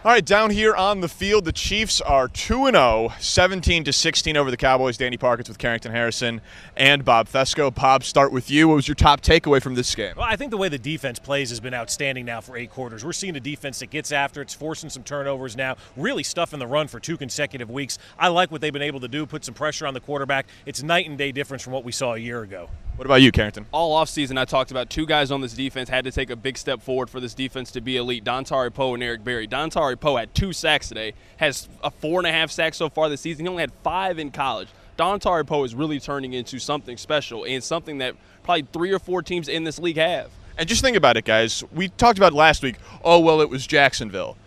All right, down here on the field, the Chiefs are 2-0, 17-16 over the Cowboys. Danny Parkins with Carrington Harrison and Bob Fescoe. Bob, start with you. What was your top takeaway from this game? Well, I think the way the defense plays has been outstanding now for 8 quarters. We're seeing a defense that gets after. It's forcing some turnovers now, really stuffing the run for 2 consecutive weeks. I like what they've been able to do, put some pressure on the quarterback. It's night and day difference from what we saw a year ago. What about you, Carrington? All offseason, I talked about 2 guys on this defense had to take a big step forward for this defense to be elite, Dontari Poe and Eric Berry. Dontari Poe had 2 sacks today, has a 4.5 sacks so far this season. He only had 5 in college. Dontari Poe is really turning into something special and something that probably 3 or 4 teams in this league have. And just think about it, guys. We talked about last week, oh, well, it was Jacksonville.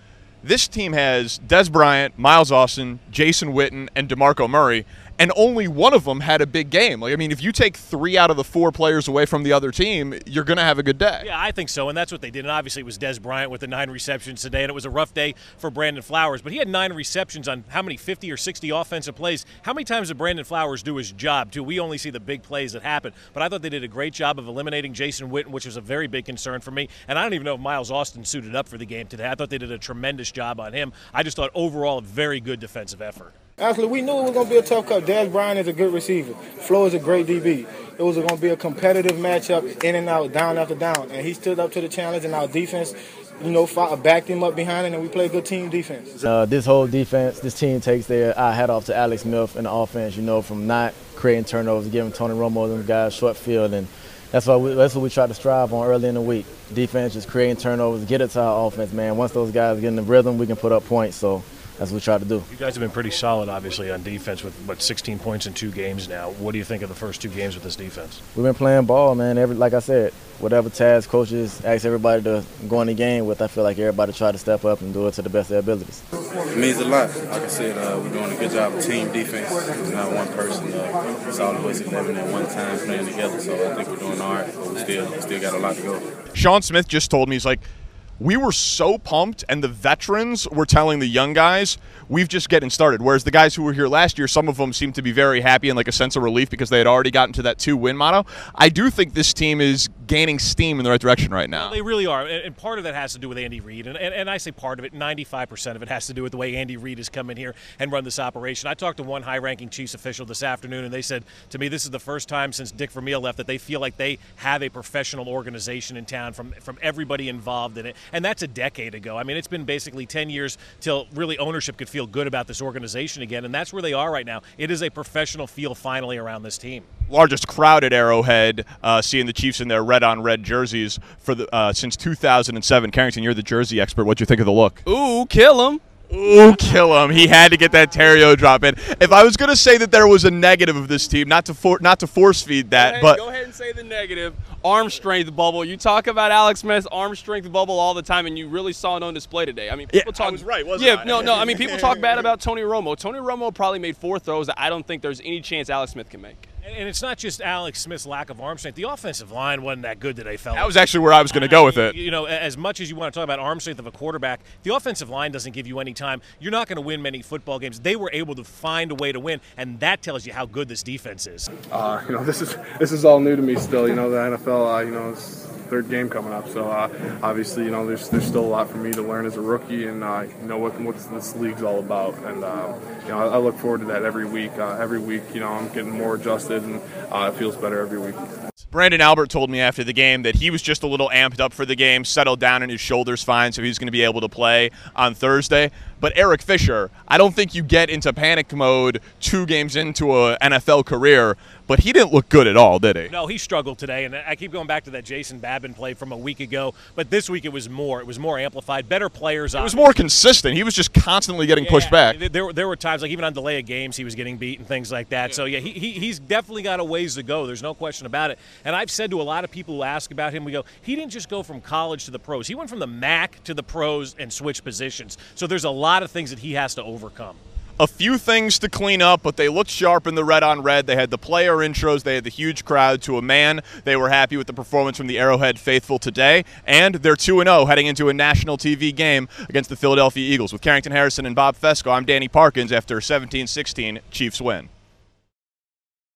This team has Dez Bryant, Miles Austin, Jason Witten, and DeMarco Murray, and only one of them had a big game. Like, I mean, if you take 3 out of the 4 players away from the other team, you're going to have a good day. Yeah, I think so, and that's what they did. And obviously it was Dez Bryant with the 9 receptions today, and it was a rough day for Brandon Flowers. But he had 9 receptions on how many, 50 or 60 offensive plays? How many times did Brandon Flowers do his job, too? We only see the big plays that happen. But I thought they did a great job of eliminating Jason Witten, which was a very big concern for me. And I don't even know if Miles Austin suited up for the game today. I thought they did a tremendous job on him. I just thought overall a very good defensive effort. Actually, we knew it was going to be a tough cut. Dez Bryant is a good receiver. Flo is a great DB. It was going to be a competitive matchup, in and out, down after down. And he stood up to the challenge, and our defense, backed him up behind it, and we played good team defense. This whole defense, this team takes their hat off to Alex Smith and the offense, from not creating turnovers, giving Tony Romo them guys short field. And that's what we try to strive on early in the week. Defense, just creating turnovers, get it to our offense, man. Once those guys get in the rhythm, we can put up points. So that's what we try to do. You guys have been pretty solid, obviously, on defense with, 16 points in 2 games now. What do you think of the first 2 games with this defense? We've been playing ball, man. Like I said, whatever task coaches ask everybody to go in the game with, I feel like everybody try to step up and do it to the best of their abilities. It means a lot. Like I said, we're doing a good job of team defense. It's not one person. It's all of us 11 at one time playing together. So I think we're doing all right, but we still got a lot to go. Sean Smith just told me, he's like, we were so pumped, and the veterans were telling the young guys, we've just getting started. Whereas the guys who were here last year, some of them seemed to be very happy and like a sense of relief because they had already gotten to that 2-win motto. I do think this team is gaining steam in the right direction right now. Well, they really are, and part of that has to do with Andy Reid. And I say part of it, 95% of it has to do with the way Andy Reid has come in here and run this operation. I talked to one high-ranking Chiefs official this afternoon, and they said to me this is the first time since Dick Vermeil left that they feel like they have a professional organization in town from everybody involved in it. And that's a decade ago. I mean, it's been basically 10 years till really ownership could feel good about this organization again, and that's where they are right now. It is a professional feel finally around this team. Largest crowd at Arrowhead, seeing the Chiefs in their red-on-red jerseys for since 2007. Carrington, you're the jersey expert. What'd you think of the look? Ooh, kill him. Ooh, kill him. He had to get that Terrio drop in. If I was going to say that there was a negative of this team, not to force feed that, go ahead and say the negative. Arm strength bubble. You talk about Alex Smith's arm strength bubble all the time, and you really saw it on display today. I mean, people talk. I was right, wasn't I? No. I mean, people talk bad about Tony Romo. Tony Romo probably made 4 throws that I don't think there's any chance Alex Smith can make. And it's not just Alex Smith's lack of arm strength. The offensive line wasn't that good today, fellas. That was actually where I was going to go with it. As much as you want to talk about arm strength of a quarterback, the offensive line doesn't give you any time. You're not going to win many football games. They were able to find a way to win, and that tells you how good this defense is. This is all new to me still. The NFL. It's 3rd game coming up, so obviously, there's still a lot for me to learn as a rookie, and know what this league's all about. And I look forward to that every week. I'm getting more adjusted, and it feels better every week. Brandon Albert told me after the game that he was just a little amped up for the game, settled down and his shoulder's fine, so he's going to be able to play on Thursday. But Eric Fisher, I don't think you get into panic mode 2 games into an NFL career, but he didn't look good at all, did he? No, he struggled today, and I keep going back to that Jason Babin play from a week ago, but this week it was more amplified, better players. It was more consistent. He was just constantly getting pushed back. There were times, like even on delay of games, he was getting beat and things like that. So, he's definitely got a ways to go. There's no question about it. And I've said to a lot of people who ask about him, we go, he didn't just go from college to the pros. He went from the MAC to the pros and switched positions. So there's a lot of things that he has to overcome. A few things to clean up, but they looked sharp in the red-on-red. They had the player intros. They had the huge crowd to a man. They were happy with the performance from the Arrowhead faithful today, and they're 2-0 heading into a national TV game against the Philadelphia Eagles. With Carrington Harrison and Bob Fescoe, I'm Danny Parkins after 17-16 Chiefs win.